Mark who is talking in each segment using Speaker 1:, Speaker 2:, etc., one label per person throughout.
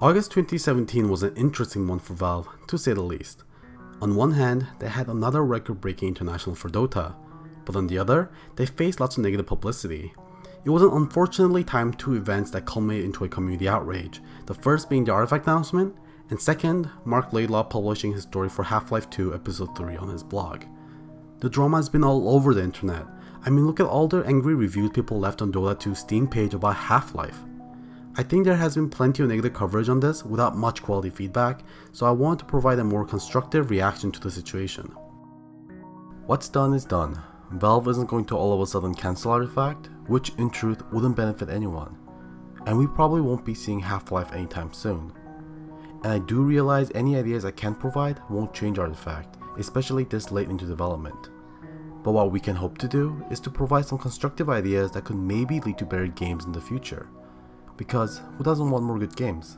Speaker 1: August 2017 was an interesting one for Valve, to say the least. On one hand, they had another record-breaking international for Dota, but on the other, they faced lots of negative publicity. It was unfortunately timed two events that culminated into a community outrage, the first being the artifact announcement, and second, Mark Laidlaw publishing his story for Half-Life 2 Episode 3 on his blog. The drama has been all over the internet. I mean, look at all the angry reviews people left on Dota 2's Steam page about Half-Life. I think there has been plenty of negative coverage on this without much quality feedback, so I wanted to provide a more constructive reaction to the situation. What's done is done. Valve isn't going to all of a sudden cancel Artifact, which in truth wouldn't benefit anyone. And we probably won't be seeing Half-Life anytime soon. And I do realize any ideas I can provide won't change Artifact, especially this late into development. But what we can hope to do is to provide some constructive ideas that could maybe lead to better games in the future. Because who doesn't want more good games?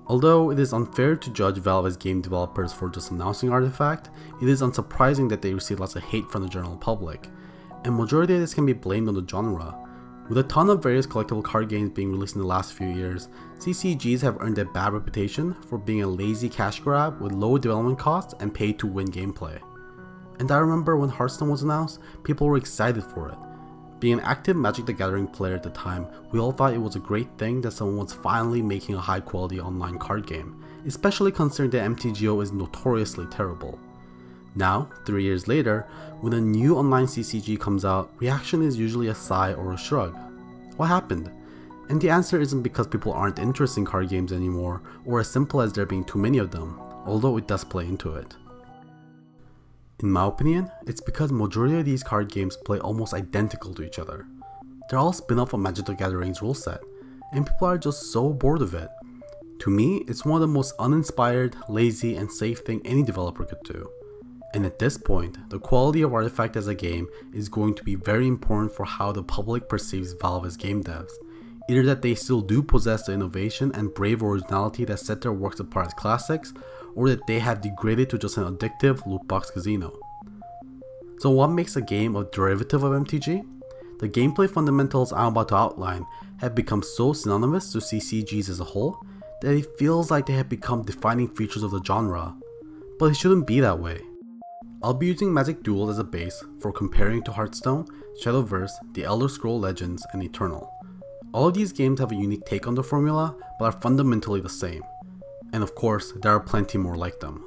Speaker 1: Although it is unfair to judge Valve as game developers for just announcing Artifact, it is unsurprising that they receive lots of hate from the general public, and majority of this can be blamed on the genre. With a ton of various collectible card games being released in the last few years, CCGs have earned a bad reputation for being a lazy cash grab with low development costs and pay-to-win gameplay. And I remember when Hearthstone was announced, people were excited for it. Being an active Magic the Gathering player at the time, we all thought it was a great thing that someone was finally making a high quality online card game, especially considering that MTGO is notoriously terrible. Now, 3 years later, when a new online CCG comes out, reaction is usually a sigh or a shrug. What happened? And the answer isn't because people aren't interested in card games anymore, or as simple as there being too many of them, although it does play into it. In my opinion, it's because majority of these card games play almost identical to each other. They're all spin-off of Magic the Gathering's rule set, and people are just so bored of it. To me, it's one of the most uninspired, lazy, and safe thing any developer could do. And at this point, the quality of Artifact as a game is going to be very important for how the public perceives Valve as game devs. Either that they still do possess the innovation and brave originality that set their works apart as classics, or that they have degraded to just an addictive loot box casino. So what makes a game a derivative of MTG? The gameplay fundamentals I'm about to outline have become so synonymous to CCGs as a whole that it feels like they have become defining features of the genre. But it shouldn't be that way. I'll be using Magic Duel as a base for comparing to Hearthstone, Shadowverse, The Elder Scrolls Legends, and Eternal. All of these games have a unique take on the formula, but are fundamentally the same. And of course, there are plenty more like them.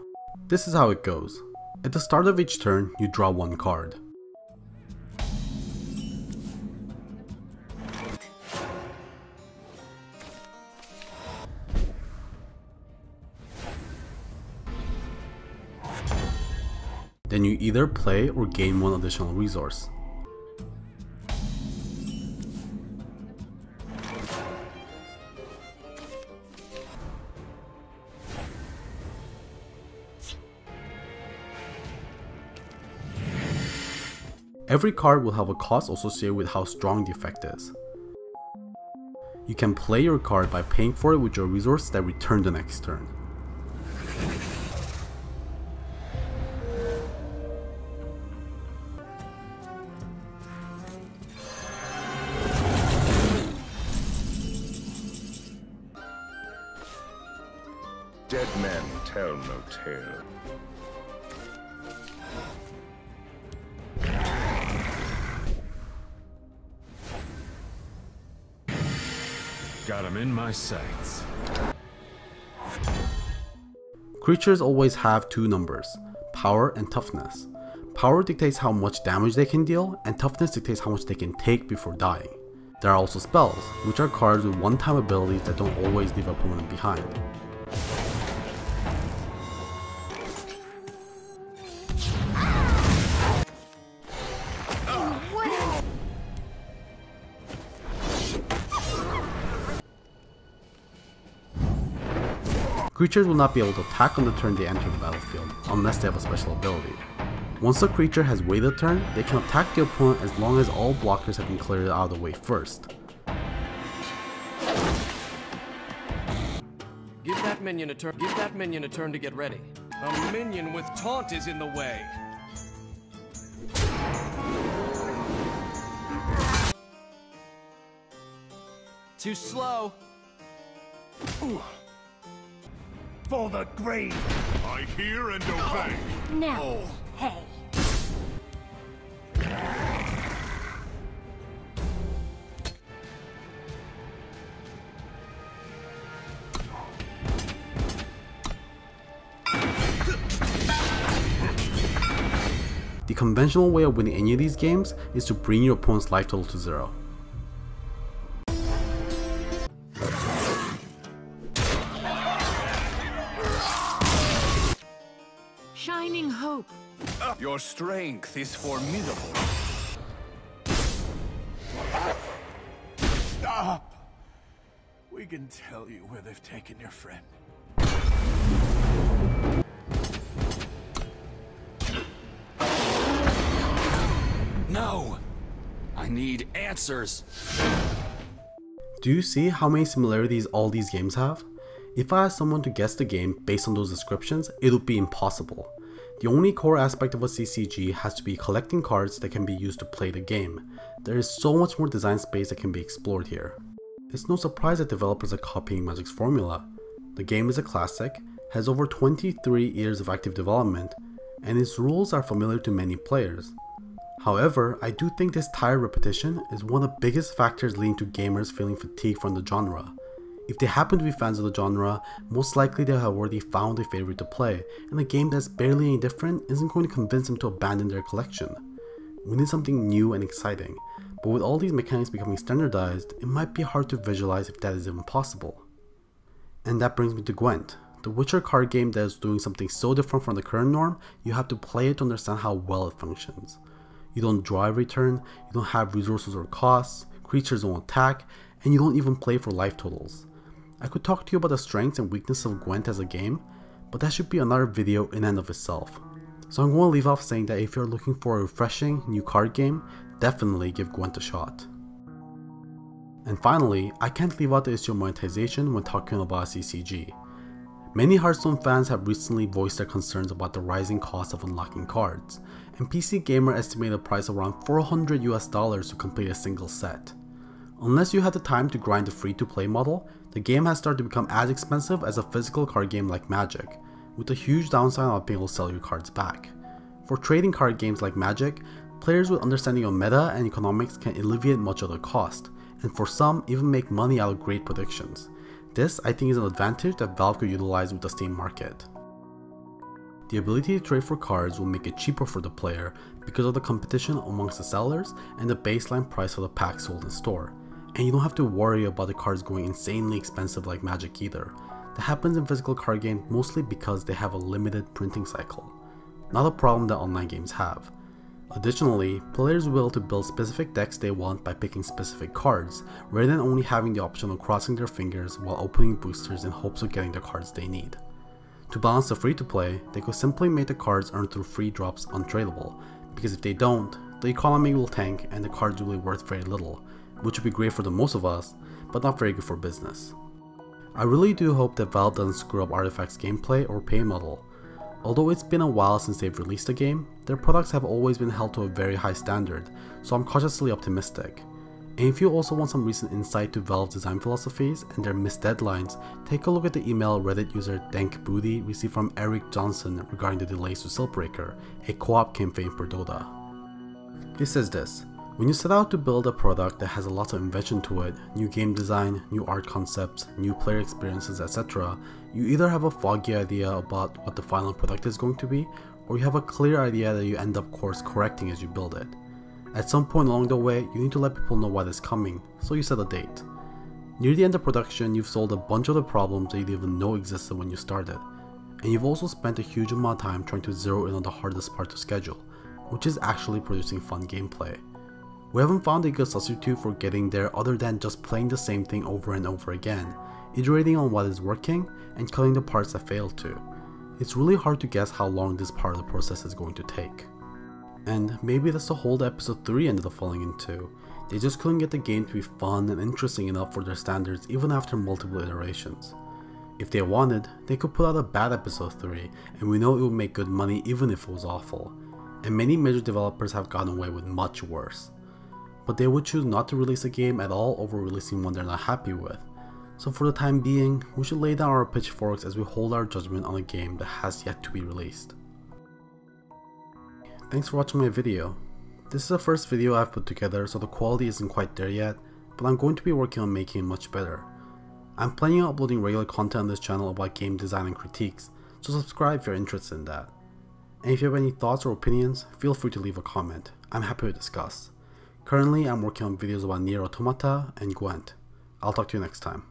Speaker 1: This is how it goes. At the start of each turn, you draw one card. Then you either play or gain one additional resource. Every card will have a cost associated with how strong the effect is. You can play your card by paying for it with your resource that return the next turn.
Speaker 2: Dead men tell no tale.
Speaker 3: Got him in my sights.
Speaker 1: Creatures always have two numbers, power and toughness. Power dictates how much damage they can deal, and toughness dictates how much they can take before dying. There are also spells, which are cards with one-time abilities that don't always leave a opponent behind. Creatures will not be able to attack on the turn they enter the battlefield, unless they have a special ability. Once the creature has waited a turn, they can attack the opponent as long as all blockers have been cleared out of the way first.
Speaker 4: Give that minion a turn. Give that minion a turn to get ready. A minion with taunt is in the way. Too slow. Ooh.
Speaker 2: For the grave! I hear and obey!
Speaker 5: Now, hey.
Speaker 1: The conventional way of winning any of these games is to bring your opponent's life total to 0.
Speaker 5: Shining hope.
Speaker 6: Your strength is formidable.
Speaker 2: Stop! We can tell you where they've taken your friend.
Speaker 6: No! I need answers!
Speaker 1: Do you see how many similarities all these games have? If I asked someone to guess the game based on those descriptions, it would be impossible. The only core aspect of a CCG has to be collecting cards that can be used to play the game. There is so much more design space that can be explored here. It's no surprise that developers are copying Magic's formula. The game is a classic, has over 23 years of active development, and its rules are familiar to many players. However, I do think this tired repetition is one of the biggest factors leading to gamers feeling fatigued from the genre. If they happen to be fans of the genre, most likely they have already found a favorite to play, and a game that's barely any different isn't going to convince them to abandon their collection. We need something new and exciting, but with all these mechanics becoming standardized, it might be hard to visualize if that is even possible. And that brings me to Gwent, the Witcher card game that is doing something so different from the current norm, you have to play it to understand how well it functions. You don't draw every turn, you don't have resources or costs, creatures don't attack, and you don't even play for life totals. I could talk to you about the strengths and weaknesses of Gwent as a game, but that should be another video in and of itself. So I'm going to leave off saying that if you're looking for a refreshing new card game, definitely give Gwent a shot. And finally, I can't leave out the issue of monetization when talking about a CCG. Many Hearthstone fans have recently voiced their concerns about the rising cost of unlocking cards, and PC Gamer estimated the price around $400 to complete a single set. Unless you had the time to grind the free-to-play model, the game has started to become as expensive as a physical card game like Magic, with a huge downside of being able to sell your cards back. For trading card games like Magic, players with understanding of meta and economics can alleviate much of the cost, and for some even make money out of great predictions. This, I think, is an advantage that Valve could utilize with the Steam market. The ability to trade for cards will make it cheaper for the player because of the competition amongst the sellers and the baseline price of the pack sold in store. And you don't have to worry about the cards going insanely expensive like Magic either. That happens in physical card games mostly because they have a limited printing cycle, not a problem that online games have. Additionally, players will be able to build specific decks they want by picking specific cards, rather than only having the option of crossing their fingers while opening boosters in hopes of getting the cards they need. To balance the free-to-play, they could simply make the cards earned through free drops untradeable, because if they don't, the economy will tank and the cards will be worth very little, which would be great for the most of us, but not very good for business. I really do hope that Valve doesn't screw up Artifact's gameplay or pay model. Although it's been a while since they've released a game, their products have always been held to a very high standard, so I'm cautiously optimistic. And if you also want some recent insight to Valve's design philosophies and their missed deadlines, take a look at the email Reddit user DankBooty received from Eric Johnson regarding the delays to Siltbreaker, a co-op campaign for Dota. He says this: when you set out to build a product that has a lot of invention to it, new game design, new art concepts, new player experiences, etc., you either have a foggy idea about what the final product is going to be, or you have a clear idea that you end up course correcting as you build it. At some point along the way, you need to let people know what is coming, so you set a date. Near the end of production, you've solved a bunch of the problems that you didn't even know existed when you started, and you've also spent a huge amount of time trying to zero in on the hardest part to schedule, which is actually producing fun gameplay. We haven't found a good substitute for getting there other than just playing the same thing over and over again, iterating on what is working, and cutting the parts that failed to. It's really hard to guess how long this part of the process is going to take. And maybe that's the whole that episode 3 ended up falling into. They just couldn't get the game to be fun and interesting enough for their standards even after multiple iterations. If they wanted, they could put out a bad episode 3, and we know it would make good money even if it was awful. And many major developers have gotten away with much worse. But they would choose not to release a game at all over releasing one they're not happy with. So for the time being, we should lay down our pitchforks as we hold our judgment on a game that has yet to be released. Thanks for watching my video. This is the first video I've put together, so the quality isn't quite there yet, but I'm going to be working on making it much better. I'm planning on uploading regular content on this channel about game design and critiques, so subscribe if you're interested in that. And if you have any thoughts or opinions, feel free to leave a comment. I'm happy to discuss. Currently, I'm working on videos about Nier Automata and Gwent. I'll talk to you next time.